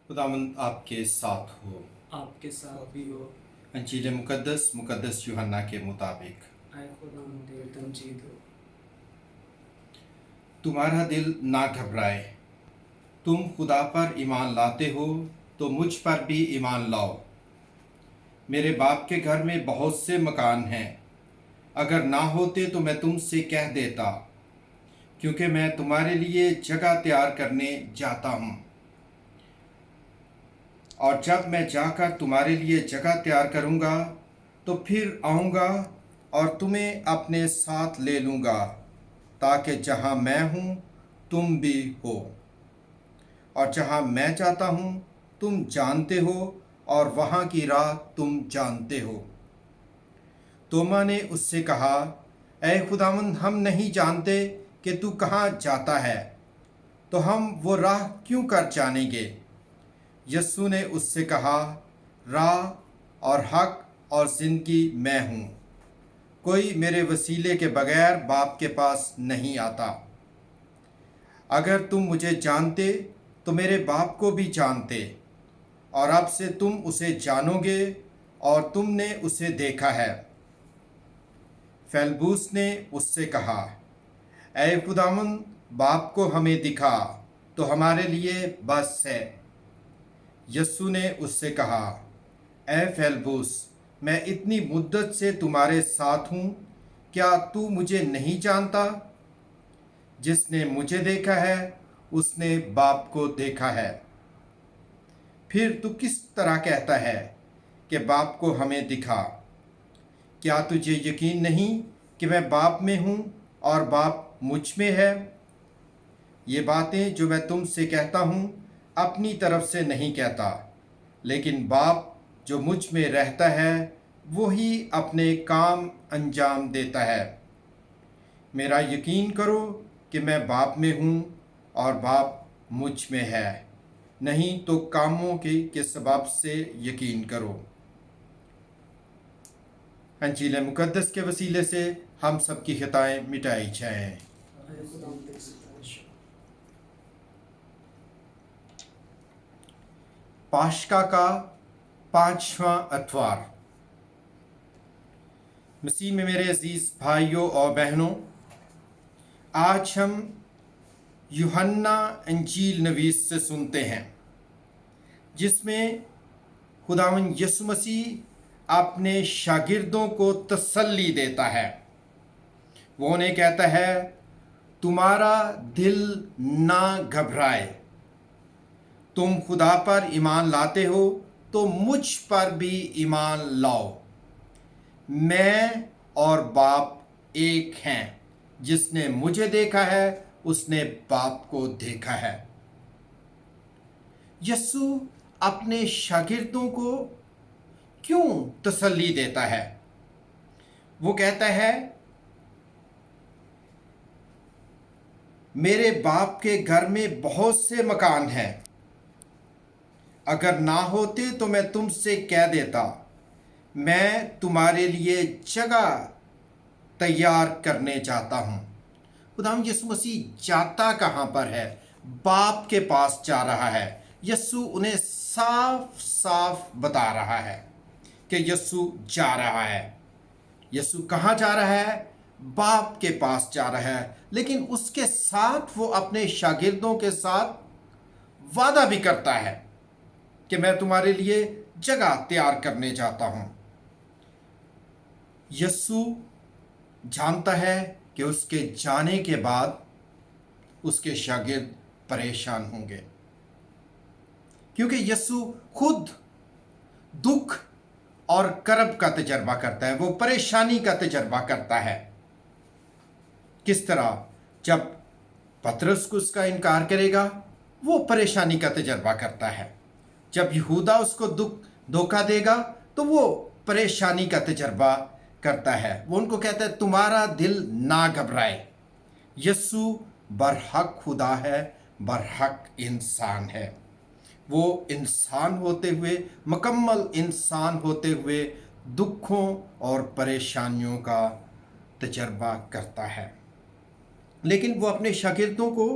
खुदावंद आपके साथ हो। आपके साथ भी हो। अंजील मुकद्दस यूहन्ना के मुताबिक। आए खुदावंद तमजीद हो। तुम्हारा दिल ना घबराए, तुम खुदा पर ईमान लाते हो तो मुझ पर भी ईमान लाओ। मेरे बाप के घर में बहुत से मकान हैं, अगर ना होते तो मैं तुमसे कह देता, क्योंकि मैं तुम्हारे लिए जगह तैयार करने जाता हूँ। और जब मैं जाकर तुम्हारे लिए जगह तैयार करूँगा तो फिर आऊँगा और तुम्हें अपने साथ ले लूँगा, ताकि जहाँ मैं हूँ तुम भी हो, और जहाँ मैं जाता हूँ तुम जानते हो, और वहाँ की राह तुम जानते हो। तोमा ने उससे कहा, ऐ खुदावंद, हम नहीं जानते कि तू कहाँ जाता है, तो हम वो राह क्यों कर जानेंगे। यस्सु ने उससे कहा, राह और हक और जिंदगी मैं हूँ, कोई मेरे वसीले के बगैर बाप के पास नहीं आता। अगर तुम मुझे जानते तो मेरे बाप को भी जानते, और अब से तुम उसे जानोगे और तुमने उसे देखा है। फेलबूस ने उससे कहा, ऐ खुदावंद, बाप को हमें दिखा तो हमारे लिए बस है। यस्सु ने उससे कहा, ऐ फेलबूस, मैं इतनी मुद्दत से तुम्हारे साथ हूँ, क्या तू मुझे नहीं जानता? जिसने मुझे देखा है उसने बाप को देखा है। फिर तू किस तरह कहता है कि बाप को हमें दिखा? क्या तुझे यकीन नहीं कि मैं बाप में हूँ और बाप मुझ में है? ये बातें जो मैं तुमसे कहता हूँ अपनी तरफ से नहीं कहता, लेकिन बाप जो मुझ में रहता है वही अपने काम अंजाम देता है। मेरा यकीन करो कि मैं बाप में हूँ और बाप मुझ में है, नहीं तो कामों के सबब से यकीन करो। अंजील मुकद्दस के वसीले से हम सबकी खताएं मिटाई जाएं। आए खुदावंद तेरी सिफारिश हो। पाशका का 5वां अतवार। मसीह में मेरे अजीज भाइयों और बहनों, आज हम यूहन्ना इंजील नवीस से सुनते हैं, जिसमें खुदावंद यीशु मसीह अपने शागिर्दों को तसल्ली देता है। वो उन्हें कहता है, तुम्हारा दिल ना घबराए, तुम खुदा पर ईमान लाते हो तो मुझ पर भी ईमान लाओ। मैं और बाप एक हैं, जिसने मुझे देखा है उसने बाप को देखा है। यस्सु अपने शागिर्दों को क्यों तसल्ली देता है? वो कहता है, मेरे बाप के घर में बहुत से मकान हैं, अगर ना होते तो मैं तुमसे कह देता, मैं तुम्हारे लिए जगह तैयार करने जाता हूँ। खुदावंद यीशु मसीह जाता कहाँ पर है? बाप के पास जा रहा है। यस्सु उन्हें साफ साफ बता रहा है कि यस्सु जा रहा है। यस्सु कहाँ जा रहा है? बाप के पास जा रहा है। लेकिन उसके साथ वो अपने शागिर्दों के साथ वादा भी करता है कि मैं तुम्हारे लिए जगह तैयार करने जाता हूँ। यस्सु जानता है कि उसके जाने के बाद उसके शागिर्द परेशान होंगे, क्योंकि यस्सु खुद दुख और करब का तजर्बा करता है, वो परेशानी का तजर्बा करता है। किस तरह? जब पतरस उसका इनकार करेगा, वो परेशानी का तजर्बा करता है। जब यहूदा उसको धोखा देगा तो वो परेशानी का तजर्बा करता है। वो उनको कहता है, तुम्हारा दिल ना घबराए। यस्सु बरहक खुदा है, बरहक इंसान है। वो इंसान होते हुए, मुकम्मल इंसान होते हुए दुखों और परेशानियों का तजर्बा करता है। लेकिन वो अपने शागिर्दों को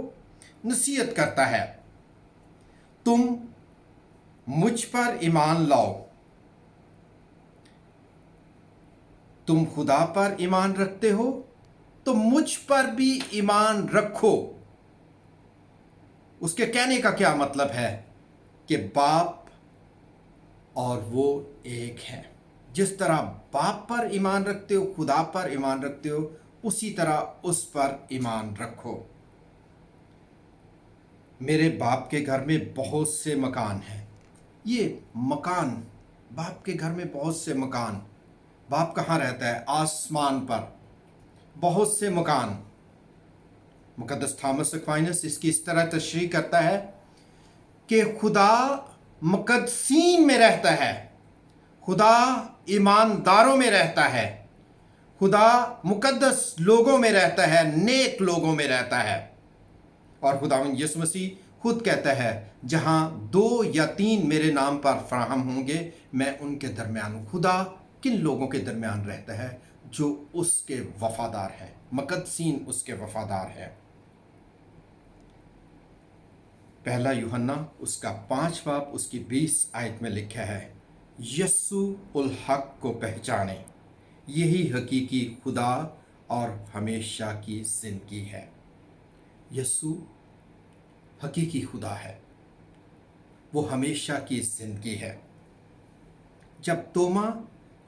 नसीहत करता है, तुम मुझ पर ईमान लाओ। तुम खुदा पर ईमान रखते हो तो मुझ पर भी ईमान रखो। उसके कहने का क्या मतलब है कि बाप और वो एक है। जिस तरह बाप पर ईमान रखते हो, खुदा पर ईमान रखते हो, उसी तरह उस पर ईमान रखो। मेरे बाप के घर में बहुत से मकान हैं। ये मकान, बाप के घर में बहुत से मकान। बाप कहाँ रहता है? आसमान पर। बहुत से मकान। मुकद्दस थॉमस एक्वाइनस इसकी इस तरह तशरीह करता है कि खुदा मुकद्दसीन में रहता है, खुदा ईमानदारों में रहता है, खुदा मुकद्दस लोगों में रहता है, नेक लोगों में रहता है। और खुदावंद यीशु मसीह खुद कहता है, जहां 2 या 3 मेरे नाम पर फराहम होंगे, मैं उनके दरमियान हूं। खुदा किन लोगों के दरमियान रहता है? जो उसके वफादार हैं, मुकद्दसीन उसके वफादार हैं। 1 यूहन्ना उसका 5 बाब उसकी 20 आयत में लिखा है, यस्सु उल हक को पहचाने, यही हकीकी खुदा और हमेशा की जिंदगी है। यस्सु हकीकी खुदा है, वो हमेशा की जिंदगी है। जब तोमा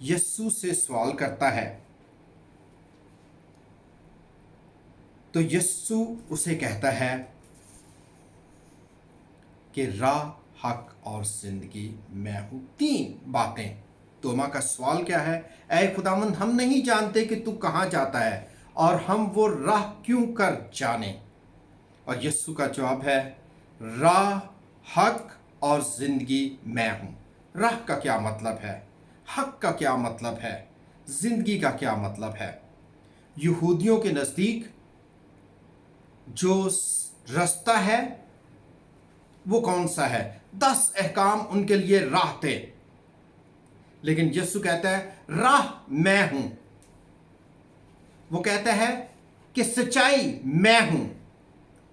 यस्सु से सवाल करता है तो यस्सु उसे कहता है कि राह, हक और जिंदगी मैं हूं। 3 बातें। तोमा का सवाल क्या है? ऐ खुदावंद, हम नहीं जानते कि तू कहाँ जाता है और हम वो राह क्यों कर जाने। और यस्सु का जवाब है, राह, हक और जिंदगी मैं हूं। राह का क्या मतलब है? हक का क्या मतलब है? जिंदगी का क्या मतलब है? यहूदियों के नज़दीक जो रास्ता है वो कौन सा है? 10 अहकाम उनके लिए राह थे। लेकिन यीशु कहता है, राह मैं हूं। वो कहता है कि सच्चाई मैं हूं।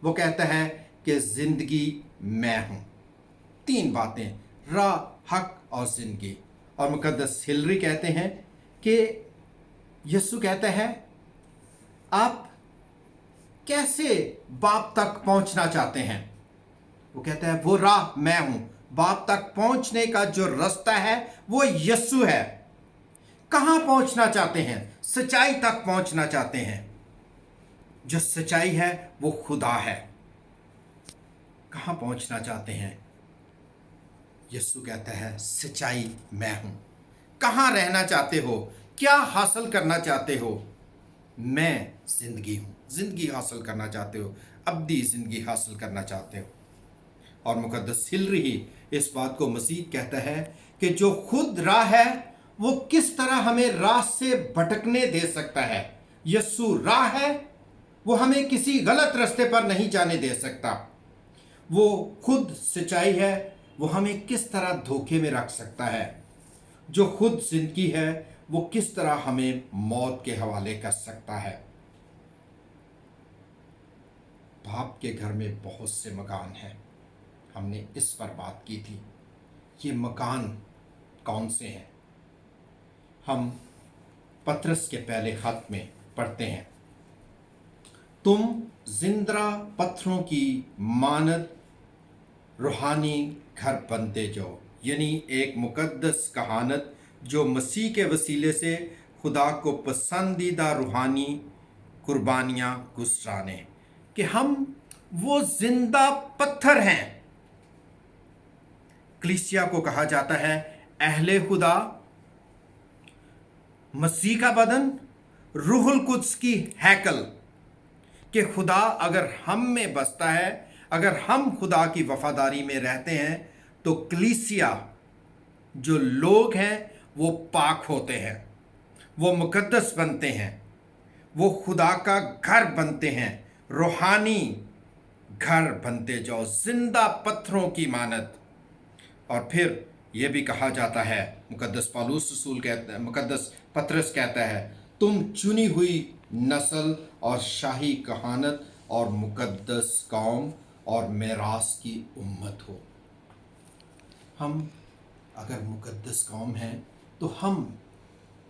वो कहता है कि जिंदगी मैं हूं। 3 बातें, राह, हक और जिंदगी। और मुकद्दस हिलरी कहते हैं कि यीशु कहता है, आप कैसे बाप तक पहुंचना चाहते हैं? वो कहता है, वो राह मैं हूं। बाप तक पहुंचने का जो रास्ता है वो यीशु है। कहां पहुंचना चाहते हैं? सच्चाई तक पहुंचना चाहते हैं। जो सच्चाई है वो खुदा है। कहां पहुंचना चाहते हैं? यीशु कहता है, सच्चाई मैं हूं। कहां रहना चाहते हो? क्या हासिल करना चाहते हो? मैं जिंदगी हूं। जिंदगी हासिल करना चाहते हो? अब्दी जिंदगी हासिल करना चाहते हो? और मुकद्दस हिलरी ही इस बात को मजीद कहता है कि जो खुद राह है वो किस तरह हमें राह से भटकने दे सकता है। यस्सु राह है, वो हमें किसी गलत रास्ते पर नहीं जाने दे सकता। वो खुद सच्चाई है, वो हमें किस तरह धोखे में रख सकता है। जो खुद जिंदगी है, वो किस तरह हमें मौत के हवाले कर सकता है। बाप के घर में बहुत से मकान हैं, हमने इस पर बात की थी। ये मकान कौन से हैं? हम पतरस के पहले खत में पढ़ते हैं, तुम जिंदा पत्थरों की मानद रूहानी घर बनते जाओ। यानी एक मुकद्दस कहानत जो मसीह के वसीले से खुदा को पसंदीदा रूहानी कुर्बानियाँ गुजराने, कि हम वो जिंदा पत्थर हैं। कलीसिया को कहा जाता है अहले खुदा, मसीह का बदन, रूहुल कुद्स की हैकल। कि खुदा अगर हम में बसता है, अगर हम खुदा की वफादारी में रहते हैं, तो कलीसिया जो लोग हैं वो पाक होते हैं, वो मुकद्दस बनते हैं, वो खुदा का घर बनते हैं, रूहानी घर बनते जाओ, जिंदा पत्थरों की मानद। और फिर यह भी कहा जाता है, मुकद्दस पौलुस रसूल कहता है, मुकद्दस पतरस कहता है, तुम चुनी हुई नस्ल और शाही कहानत और मुकद्दस कौम और मेरास की उम्मत हो। हम अगर मुकद्दस कौम हैं तो हम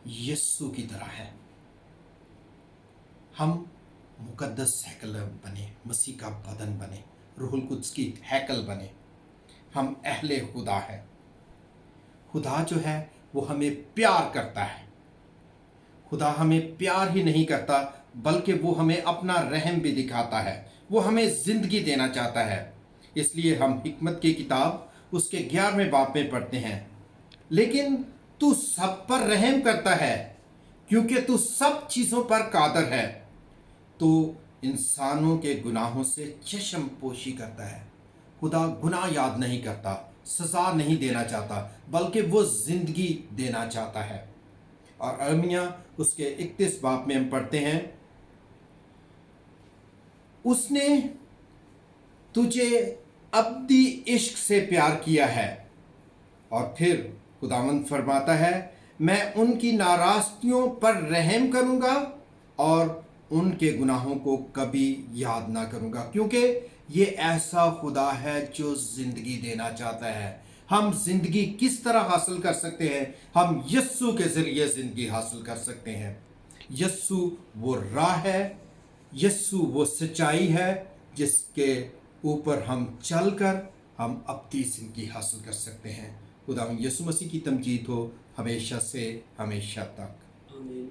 यस्सु की तरह हैं। हम मुकद्दस हैकल बने, मसीह का बदन बने, रूहुल कुद्स की हैकल बने। हम अहले खुदा हैं। खुदा जो है वो हमें प्यार करता है। खुदा हमें प्यार ही नहीं करता बल्कि वो हमें अपना रहम भी दिखाता है। वो हमें ज़िंदगी देना चाहता है। इसलिए हम हिकमत की किताब उसके 11वें बाब में पढ़ते हैं, लेकिन तू सब पर रहम करता है क्योंकि तू सब चीज़ों पर कादर है। तो इंसानों के गुनाहों से चश्म पोशी करता है। खुदा गुनाह याद नहीं करता, सज़ा नहीं देना चाहता, बल्कि वो ज़िंदगी देना चाहता है। और अरमिया उसके 31 बाब में हम पढ़ते हैं, उसने तुझे अब्दी इश्क से प्यार किया है। और फिर खुदावंद फरमाता है, मैं उनकी नाराज़गियों पर रहम करूँगा और उनके गुनाहों को कभी याद ना करूँगा, क्योंकि ये ऐसा खुदा है जो ज़िंदगी देना चाहता है। हम ज़िंदगी किस तरह हासिल कर सकते हैं? हम यस्सु के ज़रिए ज़िंदगी हासिल कर सकते हैं। यस्सु वो राह है, यस्सु वो सच्चाई है जिसके ऊपर हम चलकर हम अपनी ज़िंदगी हासिल कर सकते हैं। खुदा यीशु मसीह की तमजीद हो हमेशा से हमेशा तक। आमीन।